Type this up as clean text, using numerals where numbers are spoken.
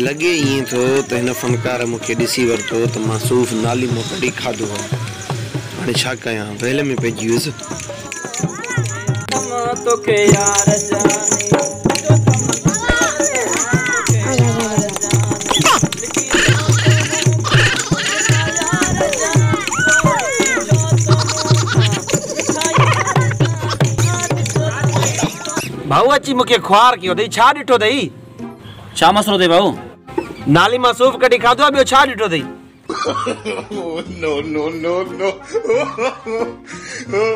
लगे ईअं थो त हिन फनकार मूंखे ॾिसी वरितो त मां सूफ़ नाली मां कढी खाधो आहे। हाणे छा कयां, वेल में पइजी वियुसि। भाऊ अची मूंखे ख्वार कयो अथई, छा ॾिठो अथई? छा मसलो अथई भाऊ? नाली मां सूफ़ कढी खाधो आहे, ॿियो छा ॾिठो अथई? No.